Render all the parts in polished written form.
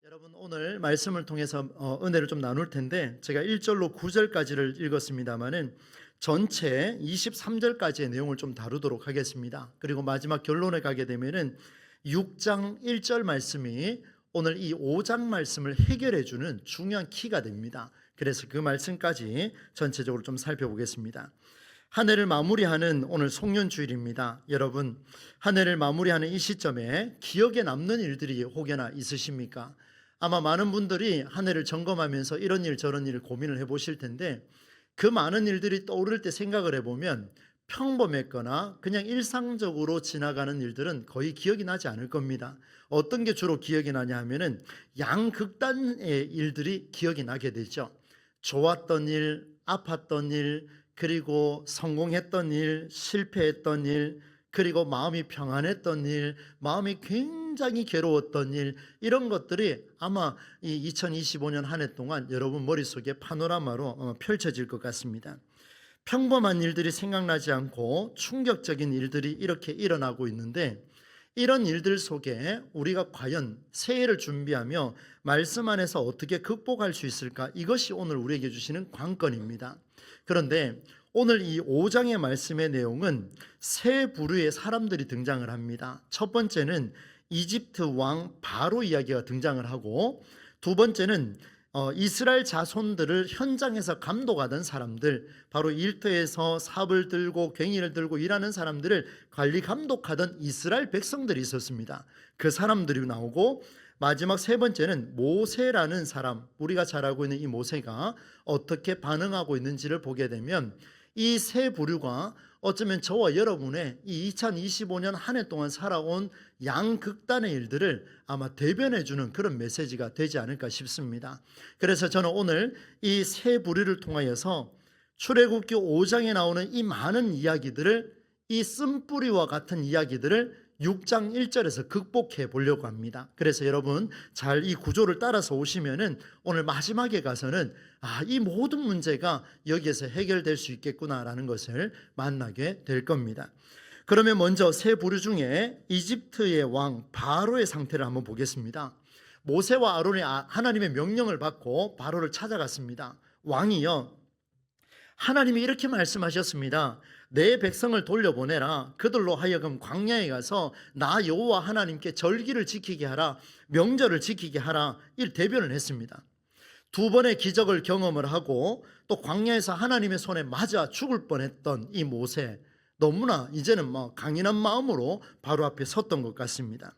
여러분, 오늘 말씀을 통해서 은혜를 좀 나눌 텐데, 제가 1절로 9절까지를 읽었습니다마는 전체 23절까지의 내용을 좀 다루도록 하겠습니다. 그리고 마지막 결론에 가게 되면은 6장 1절 말씀이 오늘 이 5장 말씀을 해결해 주는 중요한 키가 됩니다. 그래서 그 말씀까지 전체적으로 좀 살펴보겠습니다. 한 해를 마무리하는 오늘 송년주일입니다. 여러분, 한 해를 마무리하는 이 시점에 기억에 남는 일들이 혹여나 있으십니까? 아마 많은 분들이 한 해를 점검하면서 이런 일 저런 일을 고민을 해보실 텐데, 그 많은 일들이 떠오를 때 생각을 해보면 평범했거나 그냥 일상적으로 지나가는 일들은 거의 기억이 나지 않을 겁니다. 어떤 게 주로 기억이 나냐 하면은 양극단의 일들이 기억이 나게 되죠. 좋았던 일, 아팠던 일, 그리고 성공했던 일, 실패했던 일, 그리고 마음이 평안했던 일, 마음이 굉장히 괴로웠던 일, 이런 것들이 아마 이 2025년 한 해 동안 여러분 머릿속에 파노라마로 펼쳐질 것 같습니다. 평범한 일들이 생각나지 않고 충격적인 일들이 이렇게 일어나고 있는데, 이런 일들 속에 우리가 과연 새해를 준비하며 말씀 안에서 어떻게 극복할 수 있을까? 이것이 오늘 우리에게 주시는 관건입니다. 그런데 오늘 이 5장의 말씀의 내용은 세 부류의 사람들이 등장을 합니다. 첫 번째는 이집트 왕 바로 이야기가 등장을 하고, 두 번째는 이스라엘 자손들을 현장에서 감독하던 사람들, 바로 일터에서 삽을 들고 괭이를 들고 일하는 사람들을 관리 감독하던 이스라엘 백성들이 있었습니다. 그 사람들이 나오고, 마지막 세 번째는 모세라는 사람, 우리가 잘 알고 있는 이 모세가 어떻게 반응하고 있는지를 보게 되면, 이 세 부류가 어쩌면 저와 여러분의 이 2025년 한 해 동안 살아온 양극단의 일들을 아마 대변해 주는 그런 메시지가 되지 않을까 싶습니다. 그래서 저는 오늘 이 세 부류를 통하여서 출애굽기 5장에 나오는 이 많은 이야기들을, 이 쓴뿌리와 같은 이야기들을 6장 1절에서 극복해 보려고 합니다. 그래서 여러분 잘 이 구조를 따라서 오시면은 오늘 마지막에 가서는 이 모든 문제가 여기에서 해결될 수 있겠구나라는 것을 만나게 될 겁니다. 그러면 먼저 세 부류 중에 이집트의 왕 바로의 상태를 한번 보겠습니다. 모세와 아론이 하나님의 명령을 받고 바로를 찾아갔습니다. 왕이요, 하나님이 이렇게 말씀하셨습니다. 내 백성을 돌려보내라. 그들로 하여금 광야에 가서 나 여호와 하나님께 절기를 지키게 하라, 명절을 지키게 하라, 이 대변을 했습니다. 두 번의 기적을 경험을 하고 또 광야에서 하나님의 손에 맞아 죽을 뻔했던 이 모세, 너무나 이제는 강인한 마음으로 바로 앞에 섰던 것 같습니다.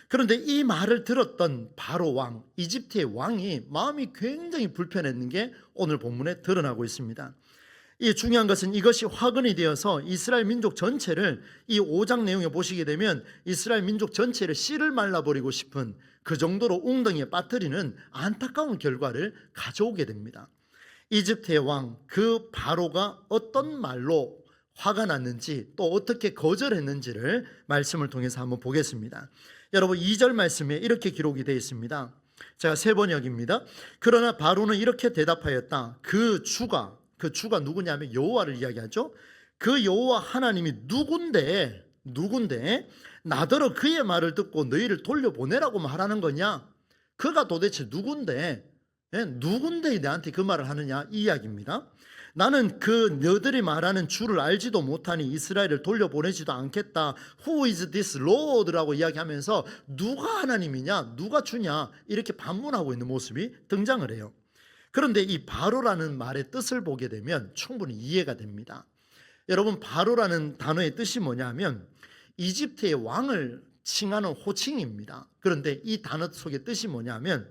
그런데 이 말을 들었던 바로 왕, 이집트의 왕이 마음이 굉장히 불편했는 게 오늘 본문에 드러나고 있습니다. 이 중요한 것은 이것이 화근이 되어서 이스라엘 민족 전체를, 이 5장 내용에 보시게 되면 이스라엘 민족 전체를 씨를 말라버리고 싶은 그 정도로 웅덩이에 빠뜨리는 안타까운 결과를 가져오게 됩니다. 이집트의 왕 그 바로가 어떤 말로 화가 났는지, 또 어떻게 거절했는지를 말씀을 통해서 한번 보겠습니다. 여러분 2절 말씀에 이렇게 기록이 되어 있습니다. 제가 세 번역입니다. 그러나 바로는 이렇게 대답하였다. 그 주가 누구냐면 여호와를 이야기하죠. 그 여호와 하나님이 누군데 나더러 그의 말을 듣고 너희를 돌려보내라고 말하는 거냐? 그가 도대체 누군데 나한테 그 말을 하느냐, 이 이야기입니다. 나는 그 너희들이 말하는 주를 알지도 못하니 이스라엘을 돌려보내지도 않겠다. Who is this Lord라고 이야기하면서 누가 하나님이냐, 누가 주냐, 이렇게 반문하고 있는 모습이 등장을 해요. 그런데 이 바로라는 말의 뜻을 보게 되면 충분히 이해가 됩니다. 여러분, 바로라는 단어의 뜻이 뭐냐면 이집트의 왕을 칭하는 호칭입니다. 그런데 이 단어 속의 뜻이 뭐냐면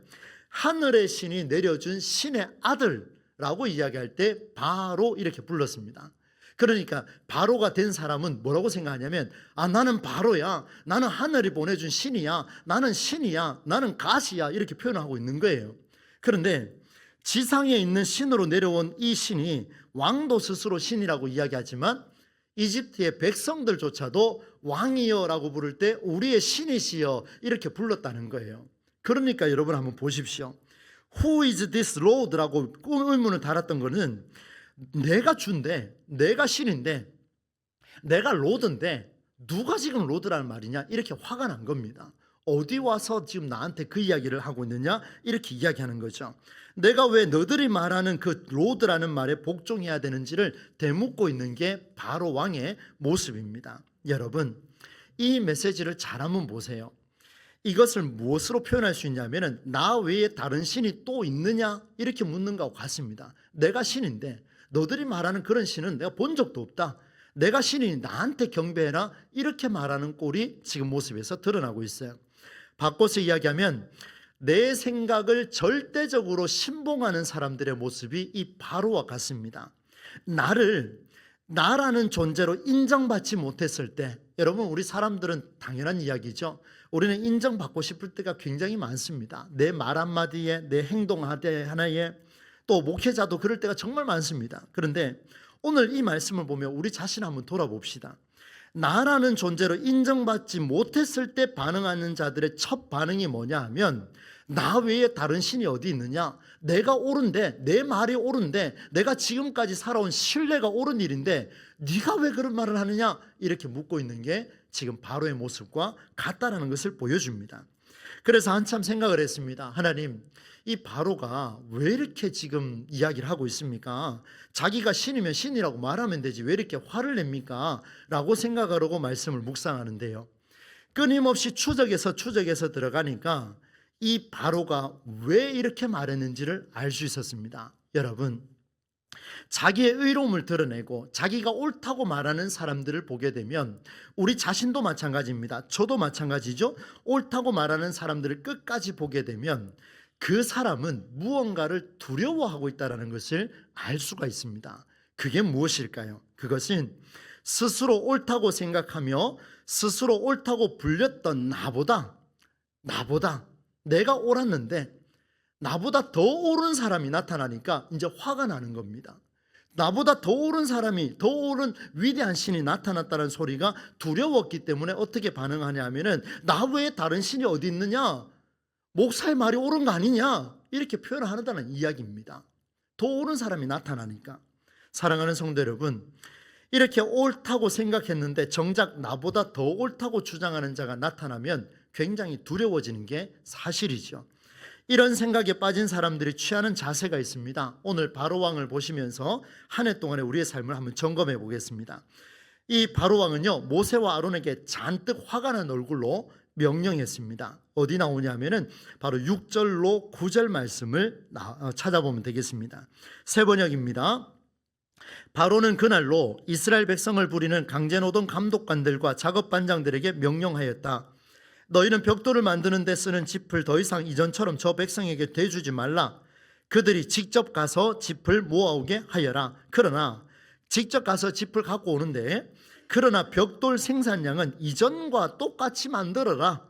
하늘의 신이 내려준 신의 아들라고 이야기할 때 바로 이렇게 불렀습니다. 그러니까 바로가 된 사람은 뭐라고 생각하냐면 나는 바로야, 나는 하늘이 보내준 신이야, 나는 신이야, 나는 가시야, 이렇게 표현하고 있는 거예요. 그런데 지상에 있는 신으로 내려온 이 신이, 왕도 스스로 신이라고 이야기하지만 이집트의 백성들조차도 왕이여라고 부를 때 우리의 신이시여 이렇게 불렀다는 거예요. 그러니까 여러분 한번 보십시오. Who is this Lord라고 의문을 달았던 거는 내가 주인데, 내가 신인데, 내가 로드인데 누가 지금 로드라는 말이냐, 이렇게 화가 난 겁니다. 어디 와서 지금 나한테 그 이야기를 하고 있느냐 이렇게 이야기하는 거죠. 내가 왜 너들이 말하는 그 로드라는 말에 복종해야 되는지를 되묻고 있는 게 바로 왕의 모습입니다. 여러분, 이 메시지를 잘 한번 보세요. 이것을 무엇으로 표현할 수 있냐면 나 외에 다른 신이 또 있느냐 이렇게 묻는 것과 같습니다. 내가 신인데 너들이 말하는 그런 신은 내가 본 적도 없다. 내가 신이니 나한테 경배해라 이렇게 말하는 꼴이 지금 모습에서 드러나고 있어요. 바꿔서 이야기하면 내 생각을 절대적으로 신봉하는 사람들의 모습이 이 바로와 같습니다. 나라는 존재로 인정받지 못했을 때, 여러분 우리 사람들은 당연한 이야기죠. 우리는 인정받고 싶을 때가 굉장히 많습니다. 내 말 한마디에, 내 행동 하나에, 또 목회자도 그럴 때가 정말 많습니다. 그런데 오늘 이 말씀을 보면 우리 자신 한번 돌아봅시다. 나라는 존재로 인정받지 못했을 때 반응하는 자들의 첫 반응이 뭐냐 하면 나 외에 다른 신이 어디 있느냐, 내가 옳은데, 내 말이 옳은데, 내가 지금까지 살아온 신뢰가 옳은 일인데 네가 왜 그런 말을 하느냐 이렇게 묻고 있는 게 지금 바로의 모습과 같다라는 것을 보여줍니다. 그래서 한참 생각을 했습니다. 하나님, 이 바로가 왜 이렇게 지금 이야기를 하고 있습니까? 자기가 신이면 신이라고 말하면 되지 왜 이렇게 화를 냅니까? 라고 생각하려고 말씀을 묵상하는데요, 끊임없이 추적해서 들어가니까 이 바로가 왜 이렇게 말했는지를 알 수 있었습니다. 여러분, 자기의 의로움을 드러내고 자기가 옳다고 말하는 사람들을 보게 되면 우리 자신도 마찬가지입니다. 저도 마찬가지죠. 옳다고 말하는 사람들을 끝까지 보게 되면 그 사람은 무언가를 두려워하고 있다는 것을 알 수가 있습니다. 그게 무엇일까요? 그것은 스스로 옳다고 생각하며 스스로 옳다고 불렸던 나보다 내가 옳았는데 나보다 더 옳은 사람이 나타나니까 이제 화가 나는 겁니다. 나보다 더 옳은 사람이, 더 옳은 위대한 신이 나타났다는 소리가 두려웠기 때문에 어떻게 반응하냐 하면은 나 외에 다른 신이 어디 있느냐, 목사의 말이 옳은 거 아니냐 이렇게 표현을 한다는 이야기입니다. 더 옳은 사람이 나타나니까. 사랑하는 성도 여러분, 이렇게 옳다고 생각했는데 정작 나보다 더 옳다고 주장하는 자가 나타나면 굉장히 두려워지는 게 사실이죠. 이런 생각에 빠진 사람들이 취하는 자세가 있습니다. 오늘 바로왕을 보시면서 한 해 동안의 우리의 삶을 한번 점검해 보겠습니다. 이 바로왕은요, 모세와 아론에게 잔뜩 화가 난 얼굴로 명령했습니다. 어디 나오냐면은 바로 6절로 9절 말씀을 찾아보면 되겠습니다. 세 번역입니다. 바로는 그날로 이스라엘 백성을 부리는 강제노동 감독관들과 작업반장들에게 명령하였다. 너희는 벽돌을 만드는 데 쓰는 짚을 더 이상 이전처럼 저 백성에게 대주지 말라. 그들이 직접 가서 짚을 모아오게 하여라. 그러나 직접 가서 짚을 갖고 오는데 그러나 벽돌 생산량은 이전과 똑같이 만들어라.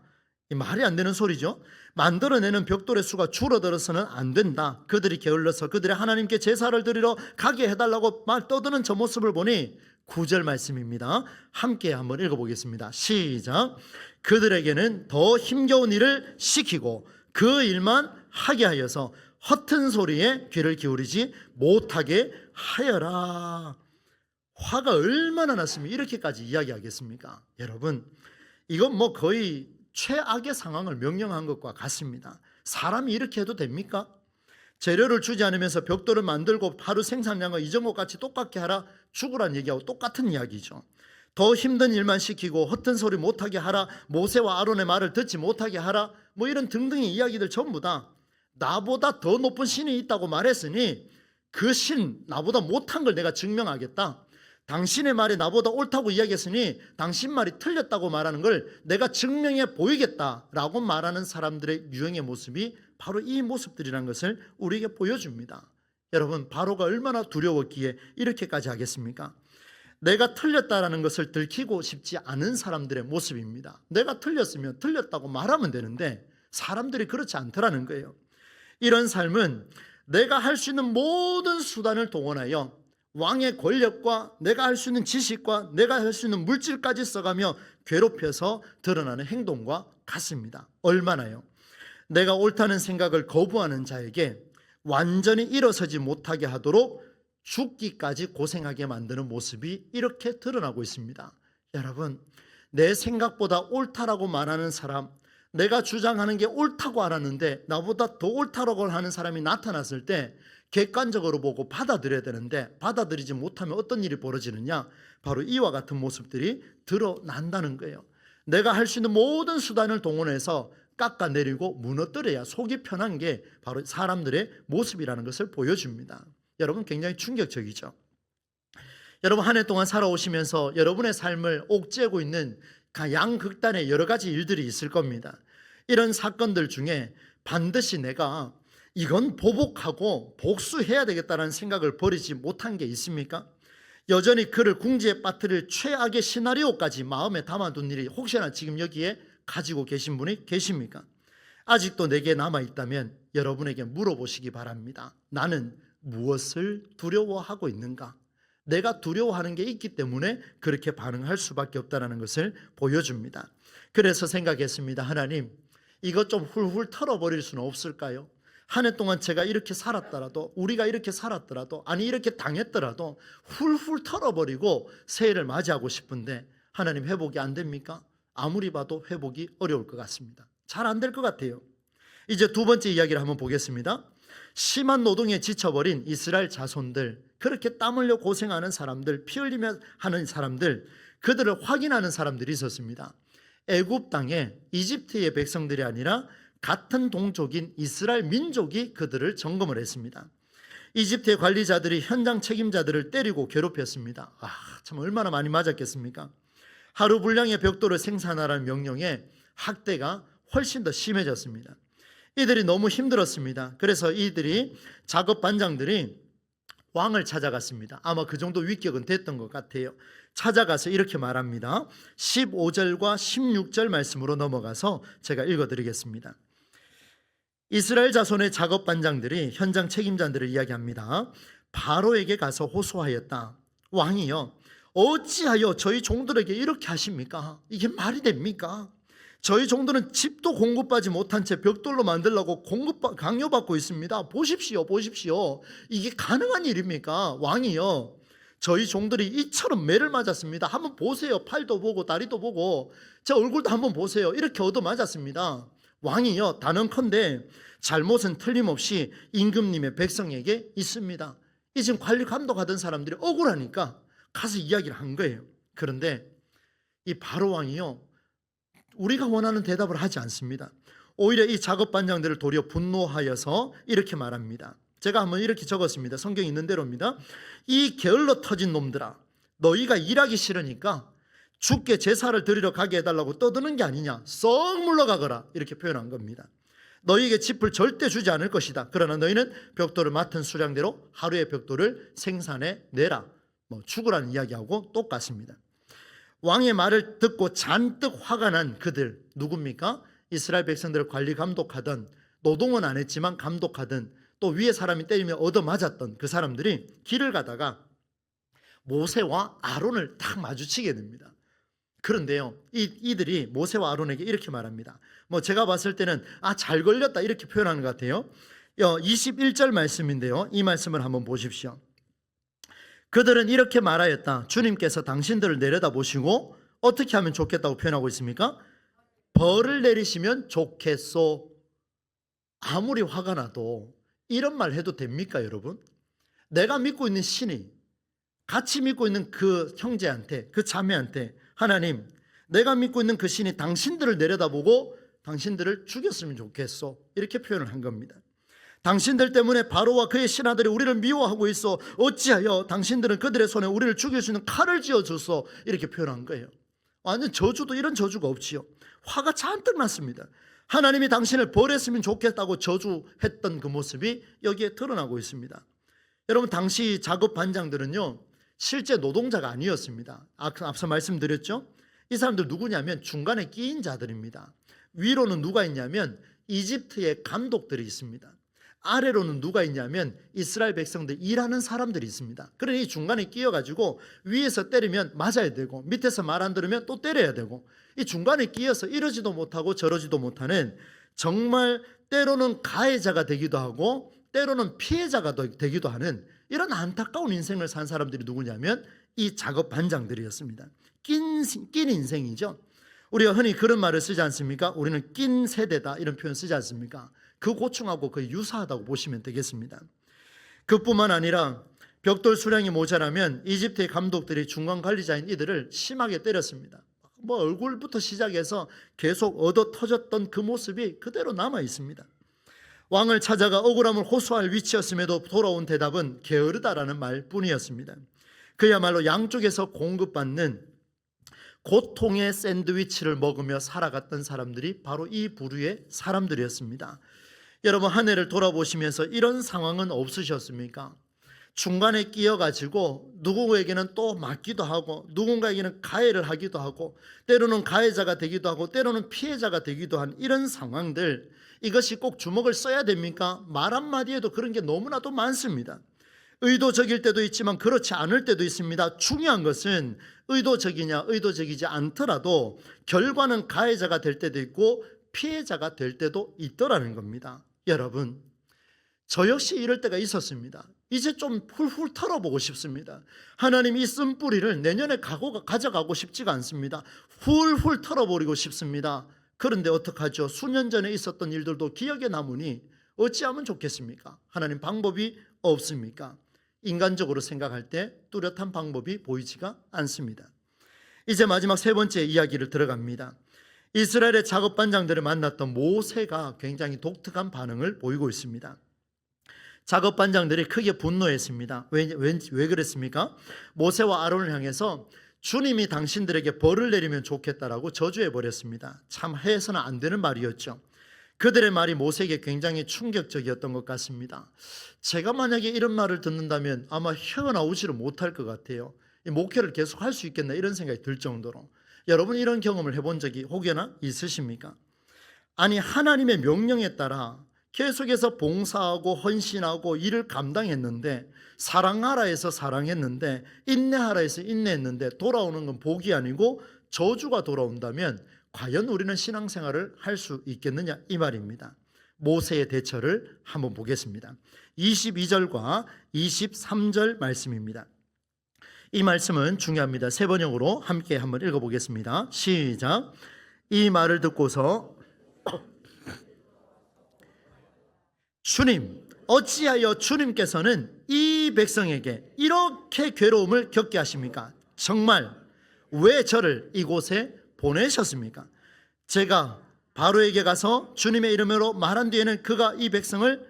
이 말이 안 되는 소리죠. 만들어내는 벽돌의 수가 줄어들어서는 안 된다. 그들이 게을러서 그들의 하나님께 제사를 드리러 가게 해달라고 말 떠드는 저 모습을 보니 9절 말씀입니다. 함께 한번 읽어보겠습니다. 시작. 그들에게는 더 힘겨운 일을 시키고 그 일만 하게 하여서 허튼 소리에 귀를 기울이지 못하게 하여라. 화가 얼마나 났으면 이렇게까지 이야기하겠습니까? 여러분, 이건 뭐 거의 최악의 상황을 명령한 것과 같습니다. 사람이 이렇게 해도 됩니까? 재료를 주지 않으면서 벽돌을 만들고 하루 생산량을 이전과 같이 똑같게 하라, 죽으란 얘기하고 똑같은 이야기죠. 더 힘든 일만 시키고 허튼 소리 못하게 하라, 모세와 아론의 말을 듣지 못하게 하라, 뭐 이런 등등의 이야기들 전부 다 나보다 더 높은 신이 있다고 말했으니 그 신, 나보다 못한 걸 내가 증명하겠다. 당신의 말이 나보다 옳다고 이야기했으니 당신 말이 틀렸다고 말하는 걸 내가 증명해 보이겠다라고 말하는 사람들의 유형의 모습이 바로 이 모습들이라는 것을 우리에게 보여줍니다. 여러분, 바로가 얼마나 두려웠기에 이렇게까지 하겠습니까? 내가 틀렸다라는 것을 들키고 싶지 않은 사람들의 모습입니다. 내가 틀렸으면 틀렸다고 말하면 되는데 사람들이 그렇지 않더라는 거예요. 이런 삶은 내가 할 수 있는 모든 수단을 동원하여 왕의 권력과 내가 할 수 있는 지식과 내가 할 수 있는 물질까지 써가며 괴롭혀서 드러나는 행동과 같습니다. 얼마나요? 내가 옳다는 생각을 거부하는 자에게 완전히 일어서지 못하게 하도록 죽기까지 고생하게 만드는 모습이 이렇게 드러나고 있습니다. 여러분, 내 생각보다 옳다라고 말하는 사람, 내가 주장하는 게 옳다고 알았는데 나보다 더 옳다고 하는 사람이 나타났을 때 객관적으로 보고 받아들여야 되는데 받아들이지 못하면 어떤 일이 벌어지느냐? 바로 이와 같은 모습들이 드러난다는 거예요. 내가 할 수 있는 모든 수단을 동원해서 깎아내리고 무너뜨려야 속이 편한 게 바로 사람들의 모습이라는 것을 보여줍니다. 여러분, 굉장히 충격적이죠. 여러분, 한 해 동안 살아오시면서 여러분의 삶을 옥죄고 있는 양극단의 여러 가지 일들이 있을 겁니다. 이런 사건들 중에 반드시 내가 이건 보복하고 복수해야 되겠다는 생각을 버리지 못한 게 있습니까? 여전히 그를 궁지에 빠뜨릴 최악의 시나리오까지 마음에 담아둔 일이 혹시나 지금 여기에 가지고 계신 분이 계십니까? 아직도 내게 남아있다면 여러분에게 물어보시기 바랍니다. 나는 무엇을 두려워하고 있는가? 내가 두려워하는 게 있기 때문에 그렇게 반응할 수밖에 없다는 것을 보여줍니다. 그래서 생각했습니다. 하나님, 이것 좀 훌훌 털어버릴 수는 없을까요? 한 해 동안 제가 이렇게 살았더라도, 우리가 이렇게 살았더라도, 아니 이렇게 당했더라도 훌훌 털어버리고 새해를 맞이하고 싶은데 하나님, 회복이 안 됩니까? 아무리 봐도 회복이 어려울 것 같습니다. 잘 안 될 것 같아요. 이제 두 번째 이야기를 한번 보겠습니다. 심한 노동에 지쳐버린 이스라엘 자손들, 그렇게 땀 흘려 고생하는 사람들, 피 흘리며 하는 사람들, 그들을 확인하는 사람들이 있었습니다. 애굽 땅에 이집트의 백성들이 아니라 같은 동족인 이스라엘 민족이 그들을 점검을 했습니다. 이집트의 관리자들이 현장 책임자들을 때리고 괴롭혔습니다. 참 얼마나 많이 맞았겠습니까? 하루 분량의 벽돌을 생산하라는 명령에 학대가 훨씬 더 심해졌습니다. 이들이 너무 힘들었습니다. 그래서 이들이 작업 반장들이 왕을 찾아갔습니다. 아마 그 정도 위격은 됐던 것 같아요. 찾아가서 이렇게 말합니다. 15절과 16절 말씀으로 넘어가서 제가 읽어드리겠습니다. 이스라엘 자손의 작업 반장들이 현장 책임자들을 이야기합니다. 바로에게 가서 호소하였다. 왕이여, 어찌하여 저희 종들에게 이렇게 하십니까? 이게 말이 됩니까? 저희 종들은 집도 공급받지 못한 채 벽돌로 만들려고 강요받고 있습니다. 보십시오, 보십시오. 이게 가능한 일입니까? 왕이여, 저희 종들이 이처럼 매를 맞았습니다. 한번 보세요. 팔도 보고 다리도 보고 제 얼굴도 한번 보세요. 이렇게 얻어맞았습니다. 왕이여, 단언컨대 잘못은 틀림없이 임금님의 백성에게 있습니다. 이 지금 관리 감독하던 사람들이 억울하니까 가서 이야기를 한 거예요. 그런데 이 바로 왕이요, 우리가 원하는 대답을 하지 않습니다. 오히려 이 작업 반장들을 도리어 분노하여서 이렇게 말합니다. 제가 한번 이렇게 적었습니다. 성경에 있는 대로입니다. 이 게을러 터진 놈들아, 너희가 일하기 싫으니까 주께 제사를 드리러 가게 해달라고 떠드는 게 아니냐, 썩 물러가거라, 이렇게 표현한 겁니다. 너희에게 짚을 절대 주지 않을 것이다. 그러나 너희는 벽돌을 맡은 수량대로 하루의 벽돌을 생산해 내라. 죽으라는 이야기하고 똑같습니다. 왕의 말을 듣고 잔뜩 화가 난 그들, 누굽니까? 이스라엘 백성들을 관리 감독하던, 노동은 안 했지만 감독하던, 또 위에 사람이 때리며 얻어맞았던 그 사람들이 길을 가다가 모세와 아론을 딱 마주치게 됩니다. 그런데요, 이들이 모세와 아론에게 이렇게 말합니다. 제가 봤을 때는 잘 걸렸다, 이렇게 표현하는 것 같아요. 21절 말씀인데요, 이 말씀을 한번 보십시오. 그들은 이렇게 말하였다. 주님께서 당신들을 내려다보시고 어떻게 하면 좋겠다고 표현하고 있습니까? 벌을 내리시면 좋겠소. 아무리 화가 나도 이런 말 해도 됩니까, 여러분? 내가 믿고 있는 신이, 같이 믿고 있는 그 형제한테, 그 자매한테, 하나님, 내가 믿고 있는 그 신이 당신들을 내려다보고 당신들을 죽였으면 좋겠소, 이렇게 표현을 한 겁니다. 당신들 때문에 바로와 그의 신하들이 우리를 미워하고 있어. 어찌하여 당신들은 그들의 손에 우리를 죽일 수 있는 칼을 쥐어줬어, 이렇게 표현한 거예요. 완전 저주도 이런 저주가 없지요. 화가 잔뜩 났습니다. 하나님이 당신을 벌했으면 좋겠다고 저주했던 그 모습이 여기에 드러나고 있습니다. 여러분, 당시 작업 반장들은요, 실제 노동자가 아니었습니다. 앞서 말씀드렸죠. 이 사람들 누구냐면 중간에 끼인 자들입니다. 위로는 누가 있냐면 이집트의 감독들이 있습니다. 아래로는 누가 있냐면 이스라엘 백성들 일하는 사람들이 있습니다. 그러니 중간에 끼어가지고 위에서 때리면 맞아야 되고 밑에서 말 안 들으면 또 때려야 되고, 이 중간에 끼어서 이러지도 못하고 저러지도 못하는, 정말 때로는 가해자가 되기도 하고 때로는 피해자가 되기도 하는 이런 안타까운 인생을 산 사람들이 누구냐면 이 작업 반장들이었습니다. 낀 인생이죠. 우리가 흔히 그런 말을 쓰지 않습니까? 우리는 낀 세대다 이런 표현 쓰지 않습니까? 그 고충하고 거의 유사하다고 보시면 되겠습니다. 그뿐만 아니라 벽돌 수량이 모자라면 이집트의 감독들이 중간 관리자인 이들을 심하게 때렸습니다. 얼굴부터 시작해서 계속 얻어 터졌던 그 모습이 그대로 남아 있습니다. 왕을 찾아가 억울함을 호소할 위치였음에도 돌아온 대답은 게으르다라는 말뿐이었습니다. 그야말로 양쪽에서 공급받는 고통의 샌드위치를 먹으며 살아갔던 사람들이 바로 이 부류의 사람들이었습니다. 여러분, 한 해를 돌아보시면서 이런 상황은 없으셨습니까? 중간에 끼어가지고 누구에게는 또 맞기도 하고 누군가에게는 가해를 하기도 하고 때로는 가해자가 되기도 하고 때로는 피해자가 되기도 한 이런 상황들, 이것이 꼭 주먹을 써야 됩니까? 말 한마디에도 그런 게 너무나도 많습니다. 의도적일 때도 있지만 그렇지 않을 때도 있습니다. 중요한 것은 의도적이냐 의도적이지 않더라도 결과는 가해자가 될 때도 있고 피해자가 될 때도 있더라는 겁니다. 여러분, 저 역시 이럴 때가 있었습니다. 이제 좀 훌훌 털어보고 싶습니다. 하나님 이 쓴뿌리를 내년에 가져가고 싶지가 않습니다. 훌훌 털어버리고 싶습니다. 그런데 어떡하죠? 수년 전에 있었던 일들도 기억에 남으니 어찌하면 좋겠습니까? 하나님 방법이 없습니까? 인간적으로 생각할 때 뚜렷한 방법이 보이지가 않습니다. 이제 마지막 세 번째 이야기를 들어갑니다. 이스라엘의 작업반장들을 만났던 모세가 굉장히 독특한 반응을 보이고 있습니다. 작업반장들이 크게 분노했습니다. 왜 그랬습니까? 모세와 아론을 향해서 주님이 당신들에게 벌을 내리면 좋겠다라고 저주해 버렸습니다. 참 해서는 안 되는 말이었죠. 그들의 말이 모세에게 굉장히 충격적이었던 것 같습니다. 제가 만약에 이런 말을 듣는다면 아마 헤어나오지를 못할 것 같아요. 목회를 계속 할 수 있겠나 이런 생각이 들 정도로. 여러분, 이런 경험을 해본 적이 혹여나 있으십니까? 아니, 하나님의 명령에 따라 계속해서 봉사하고 헌신하고 일을 감당했는데, 사랑하라 해서 사랑했는데, 인내하라 해서 인내했는데 돌아오는 건 복이 아니고 저주가 돌아온다면 과연 우리는 신앙생활을 할 수 있겠느냐 이 말입니다. 모세의 대처를 한번 보겠습니다. 22절과 23절 말씀입니다. 이 말씀은 중요합니다. 세 번역으로 함께 한번 읽어보겠습니다. 시작. 이 말을 듣고서 주님, 어찌하여 주님께서는 이 백성에게 이렇게 괴로움을 겪게 하십니까? 정말 왜 저를 이곳에 보내셨습니까? 제가 바로에게 가서 주님의 이름으로 말한 뒤에는 그가 이 백성을,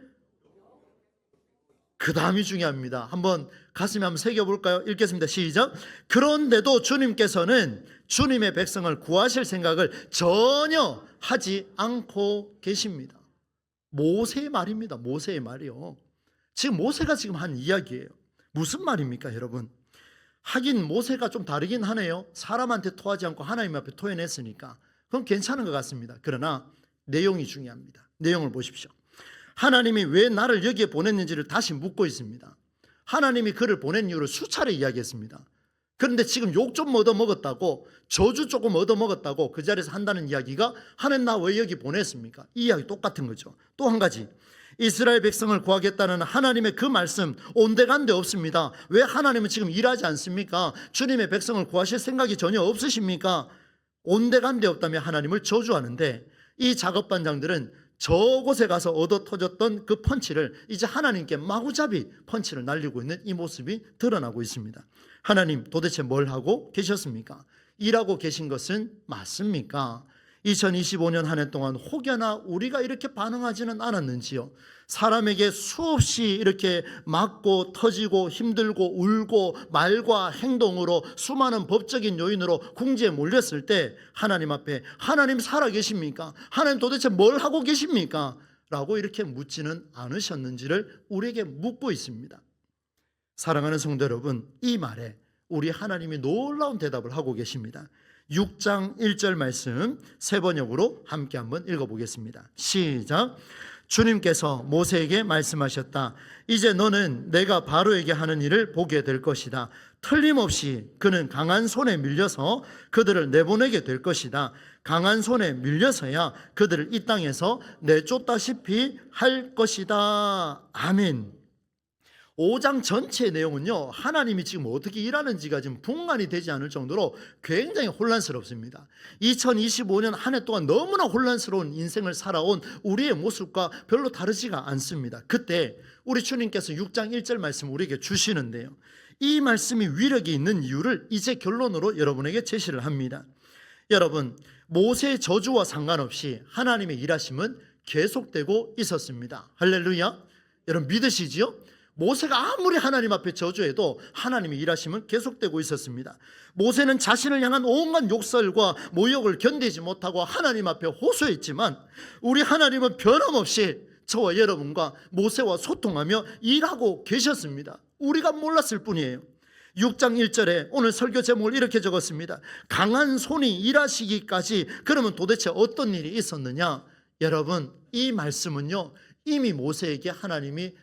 그 다음이 중요합니다. 한번 가슴에 한번 새겨볼까요? 읽겠습니다. 시작. 그런데도 주님께서는 주님의 백성을 구하실 생각을 전혀 하지 않고 계십니다. 모세의 말입니다. 모세의 말이요. 지금 모세가 지금 한 이야기예요. 무슨 말입니까, 여러분? 하긴 모세가 좀 다르긴 하네요. 사람한테 토하지 않고 하나님 앞에 토해냈으니까 그건 괜찮은 것 같습니다. 그러나 내용이 중요합니다. 내용을 보십시오. 하나님이 왜 나를 여기에 보냈는지를 다시 묻고 있습니다. 하나님이 그를 보낸 이유를 수차례 이야기했습니다. 그런데 지금 욕 좀 얻어먹었다고, 저주 조금 얻어먹었다고 그 자리에서 한다는 이야기가 하나님 나 왜 여기 보냈습니까? 이 이야기 똑같은 거죠. 또 한 가지, 이스라엘 백성을 구하겠다는 하나님의 그 말씀 온데간데 없습니다. 왜 하나님은 지금 일하지 않습니까? 주님의 백성을 구하실 생각이 전혀 없으십니까? 온데간데 없다며 하나님을 저주하는데, 이 작업반장들은 저곳에 가서 얻어 터졌던 그 펀치를 이제 하나님께 마구잡이 펀치를 날리고 있는 이 모습이 드러나고 있습니다. 하나님, 도대체 뭘 하고 계셨습니까? 일하고 계신 것은 맞습니까? 2025년 한 해 동안 혹여나 우리가 이렇게 반응하지는 않았는지요? 사람에게 수없이 이렇게 맞고 터지고 힘들고 울고 말과 행동으로 수많은 법적인 요인으로 궁지에 몰렸을 때 하나님 앞에 하나님 살아계십니까? 하나님 도대체 뭘 하고 계십니까? 라고 이렇게 묻지는 않으셨는지를 우리에게 묻고 있습니다. 사랑하는 성도 여러분, 이 말에 우리 하나님이 놀라운 대답을 하고 계십니다. 6장 1절 말씀 세 번역으로 함께 한번 읽어보겠습니다. 시작. 주님께서 모세에게 말씀하셨다. 이제 너는 내가 바로에게 하는 일을 보게 될 것이다. 틀림없이 그는 강한 손에 밀려서 그들을 내보내게 될 것이다. 강한 손에 밀려서야 그들을 이 땅에서 내쫓다시피 할 것이다. 아멘. 5장 전체의 내용은요, 하나님이 지금 어떻게 일하는지가 지금 분간이 되지 않을 정도로 굉장히 혼란스럽습니다. 2025년 한 해 동안 너무나 혼란스러운 인생을 살아온 우리의 모습과 별로 다르지가 않습니다. 그때 우리 주님께서 6장 1절 말씀 우리에게 주시는데요, 이 말씀이 위력이 있는 이유를 이제 결론으로 여러분에게 제시를 합니다. 여러분, 모세의 저주와 상관없이 하나님의 일하심은 계속되고 있었습니다. 할렐루야. 여러분 믿으시지요? 모세가 아무리 하나님 앞에 저주해도 하나님의 일하심은 계속되고 있었습니다. 모세는 자신을 향한 온갖 욕설과 모욕을 견디지 못하고 하나님 앞에 호소했지만 우리 하나님은 변함없이 저와 여러분과 모세와 소통하며 일하고 계셨습니다. 우리가 몰랐을 뿐이에요. 6장 1절에 오늘 설교 제목을 이렇게 적었습니다. 강한 손이 일하시기까지. 그러면 도대체 어떤 일이 있었느냐? 여러분, 이 말씀은요, 이미 모세에게 하나님이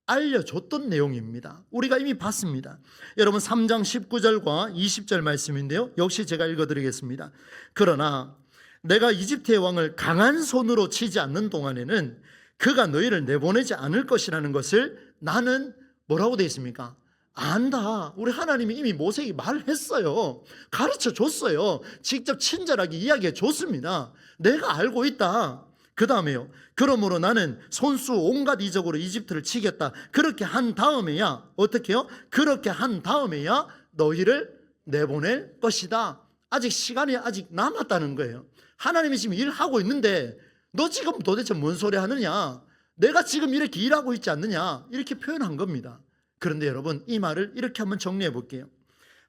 알려줬던 내용입니다. 우리가 이미 봤습니다. 여러분, 3장 19절과 20절 말씀인데요, 역시 제가 읽어드리겠습니다. 그러나 내가 이집트의 왕을 강한 손으로 치지 않는 동안에는 그가 너희를 내보내지 않을 것이라는 것을 나는 뭐라고 되어 있습니까? 안다. 우리 하나님이 이미 모세에게 말했어요. 가르쳐 줬어요. 직접 친절하게 이야기해 줬습니다. 내가 알고 있다. 그 다음에요, 그러므로 나는 손수 온갖 이적으로 이집트를 치겠다. 그렇게 한 다음에야 어떻게 해요? 그렇게 한 다음에야 너희를 내보낼 것이다. 아직 시간이 아직 남았다는 거예요. 하나님이 지금 일하고 있는데 너 지금 도대체 뭔 소리 하느냐? 내가 지금 이렇게 일하고 있지 않느냐? 이렇게 표현한 겁니다. 그런데 여러분, 이 말을 이렇게 한번 정리해 볼게요.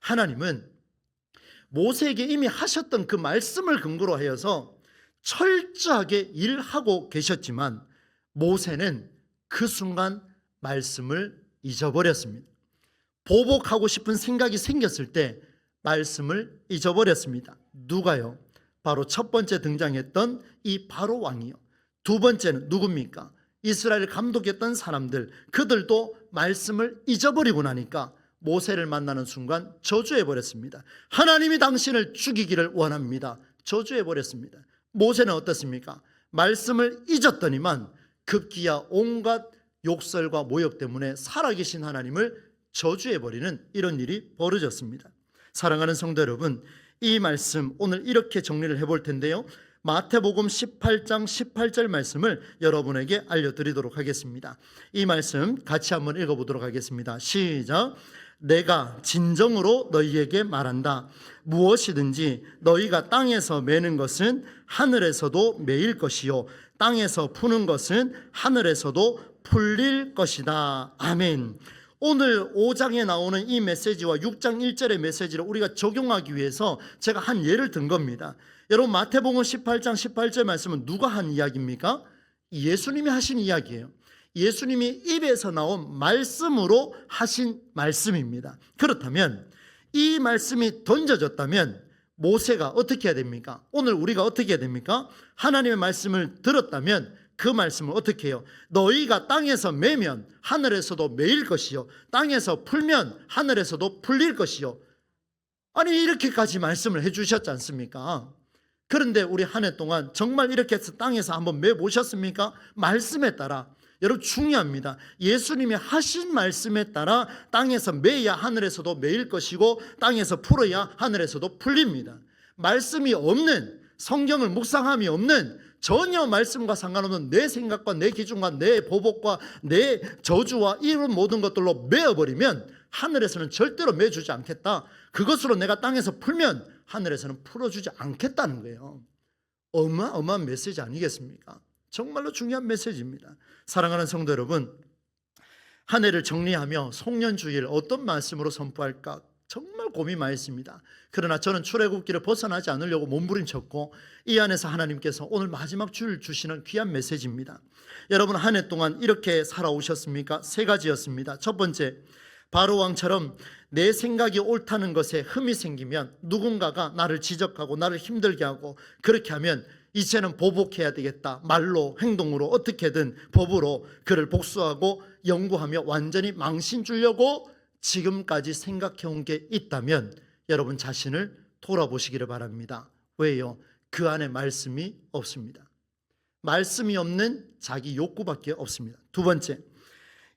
하나님은 모세에게 이미 하셨던 그 말씀을 근거로 하여서 철저하게 일하고 계셨지만 모세는 그 순간 말씀을 잊어버렸습니다. 보복하고 싶은 생각이 생겼을 때 말씀을 잊어버렸습니다. 누가요? 바로 첫 번째 등장했던 이 바로 왕이요. 두 번째는 누굽니까? 이스라엘을 감독했던 사람들, 그들도 말씀을 잊어버리고 나니까 모세를 만나는 순간 저주해버렸습니다. 하나님이 당신을 죽이기를 원합니다. 저주해버렸습니다. 모세는 어떻습니까? 말씀을 잊었더니만 급기야 온갖 욕설과 모욕 때문에 살아계신 하나님을 저주해버리는 이런 일이 벌어졌습니다. 사랑하는 성도 여러분, 이 말씀 오늘 이렇게 정리를 해볼 텐데요, 마태복음 18장 18절 말씀을 여러분에게 알려드리도록 하겠습니다. 이 말씀 같이 한번 읽어보도록 하겠습니다. 시작. 내가 진정으로 너희에게 말한다. 무엇이든지 너희가 땅에서 매는 것은 하늘에서도 매일 것이요 땅에서 푸는 것은 하늘에서도 풀릴 것이다. 아멘. 오늘 5장에 나오는 이 메시지와 6장 1절의 메시지를 우리가 적용하기 위해서 제가 한 예를 든 겁니다. 여러분, 마태복음 18장 18절 말씀은 누가 한 이야기입니까? 예수님이 하신 이야기예요. 예수님이 입에서 나온 말씀으로 하신 말씀입니다. 그렇다면 이 말씀이 던져졌다면 모세가 어떻게 해야 됩니까? 오늘 우리가 어떻게 해야 됩니까? 하나님의 말씀을 들었다면 그 말씀을 어떻게 해요? 너희가 땅에서 매면 하늘에서도 매일 것이요 땅에서 풀면 하늘에서도 풀릴 것이요. 아니, 이렇게까지 말씀을 해주셨지 않습니까? 그런데 우리 한 해 동안 정말 이렇게 해서 땅에서 한번 매보셨습니까? 말씀에 따라. 여러분, 중요합니다. 예수님이 하신 말씀에 따라 땅에서 매야 하늘에서도 매일 것이고 땅에서 풀어야 하늘에서도 풀립니다. 말씀이 없는, 성경을 묵상함이 없는, 전혀 말씀과 상관없는 내 생각과 내 기준과 내 보복과 내 저주와 이런 모든 것들로 매어버리면 하늘에서는 절대로 매주지 않겠다. 그것으로 내가 땅에서 풀면 하늘에서는 풀어주지 않겠다는 거예요. 어마어마한 메시지 아니겠습니까? 정말로 중요한 메시지입니다. 사랑하는 성도 여러분, 한 해를 정리하며 송년주일 어떤 말씀으로 선포할까 정말 고민 많이 했습니다. 그러나 저는 출애굽기를 벗어나지 않으려고 몸부림쳤고 이 안에서 하나님께서 오늘 마지막 주일 주시는 귀한 메시지입니다. 여러분, 한 해 동안 이렇게 살아오셨습니까? 세 가지였습니다. 첫 번째, 바로왕처럼 내 생각이 옳다는 것에 흠이 생기면 누군가가 나를 지적하고 나를 힘들게 하고 그렇게 하면 이제는 보복해야 되겠다. 말로, 행동으로, 어떻게든 법으로 그를 복수하고 연구하며 완전히 망신 주려고 지금까지 생각해온 게 있다면 여러분 자신을 돌아보시기를 바랍니다. 왜요? 그 안에 말씀이 없습니다. 말씀이 없는 자기 욕구밖에 없습니다. 두 번째,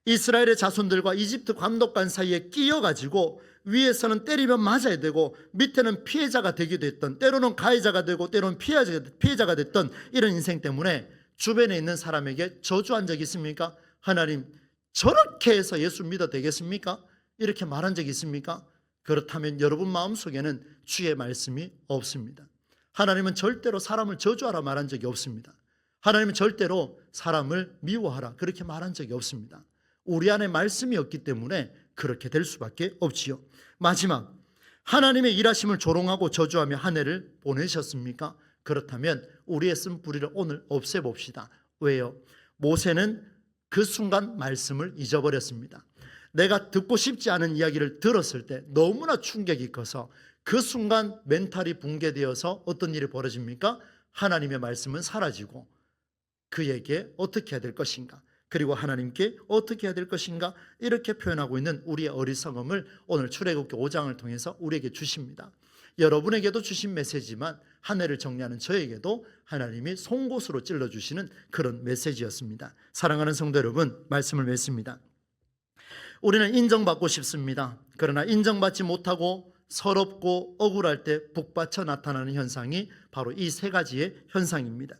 이스라엘의 자손들과 이집트 감독관 사이에 끼어가지고 위에서는 때리면 맞아야 되고 밑에는 피해자가 되기도 했던, 때로는 가해자가 되고 때로는 피해자가 됐던 이런 인생 때문에 주변에 있는 사람에게 저주한 적이 있습니까? 하나님, 저렇게 해서 예수 믿어 되겠습니까? 이렇게 말한 적이 있습니까? 그렇다면 여러분 마음속에는 주의 말씀이 없습니다. 하나님은 절대로 사람을 저주하라 말한 적이 없습니다. 하나님은 절대로 사람을 미워하라 그렇게 말한 적이 없습니다. 우리 안에 말씀이 없기 때문에 그렇게 될 수밖에 없지요. 마지막, 하나님의 일하심을 조롱하고 저주하며 한 해를 보내셨습니까? 그렇다면 우리의 쓴뿌리를 오늘 없애봅시다. 왜요? 모세는 그 순간 말씀을 잊어버렸습니다. 내가 듣고 싶지 않은 이야기를 들었을 때 너무나 충격이 커서 그 순간 멘탈이 붕괴되어서 어떤 일이 벌어집니까? 하나님의 말씀은 사라지고 그에게 어떻게 해야 될 것인가, 그리고 하나님께 어떻게 해야 될 것인가, 이렇게 표현하고 있는 우리의 어리석음을 오늘 출애굽기 5장을 통해서 우리에게 주십니다. 여러분에게도 주신 메시지만 한 해를 정리하는 저에게도 하나님이 송곳으로 찔러주시는 그런 메시지였습니다. 사랑하는 성도 여러분, 말씀을 맺습니다. 우리는 인정받고 싶습니다. 그러나 인정받지 못하고 서럽고 억울할 때 북받쳐 나타나는 현상이 바로 이 세 가지의 현상입니다.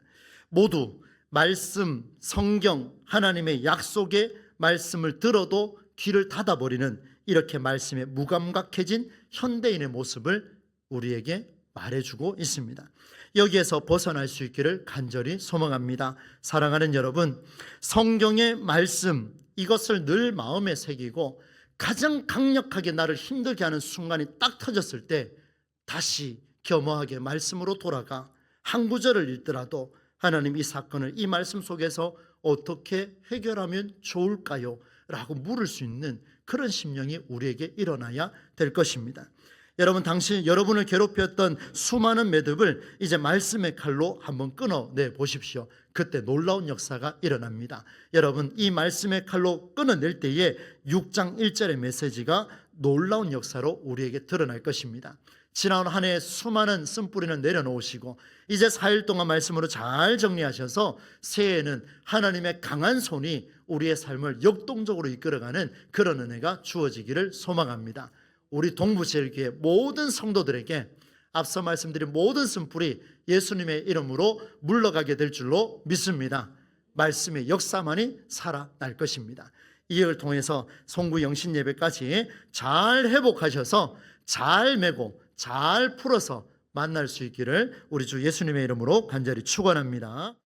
모두 말씀, 성경, 하나님의 약속의 말씀을 들어도 귀를 닫아버리는 이렇게 말씀에 무감각해진 현대인의 모습을 우리에게 말해주고 있습니다. 여기에서 벗어날 수 있기를 간절히 소망합니다. 사랑하는 여러분, 성경의 말씀, 이것을 늘 마음에 새기고 가장 강력하게 나를 힘들게 하는 순간이 딱 터졌을 때 다시 겸허하게 말씀으로 돌아가 한 구절을 읽더라도 하나님, 이 사건을 이 말씀 속에서 어떻게 해결하면 좋을까요? 라고 물을 수 있는 그런 심령이 우리에게 일어나야 될 것입니다. 여러분, 여러분을 괴롭혔던 수많은 매듭을 이제 말씀의 칼로 한번 끊어내 보십시오. 그때 놀라운 역사가 일어납니다. 여러분, 이 말씀의 칼로 끊어낼 때에 6장 1절의 메시지가 놀라운 역사로 우리에게 드러날 것입니다. 지난 한 해 수많은 쓴뿌리는 내려놓으시고 이제 4일 동안 말씀으로 잘 정리하셔서 새해에는 하나님의 강한 손이 우리의 삶을 역동적으로 이끌어가는 그런 은혜가 주어지기를 소망합니다. 우리 동부제일교회 모든 성도들에게 앞서 말씀드린 모든 쓴뿌리 예수님의 이름으로 물러가게 될 줄로 믿습니다. 말씀의 역사만이 살아날 것입니다. 이 일을 통해서 송구 영신 예배까지 잘 회복하셔서 잘 메고 잘 풀어서 만날 수 있기를 우리 주 예수님의 이름으로 간절히 축원합니다.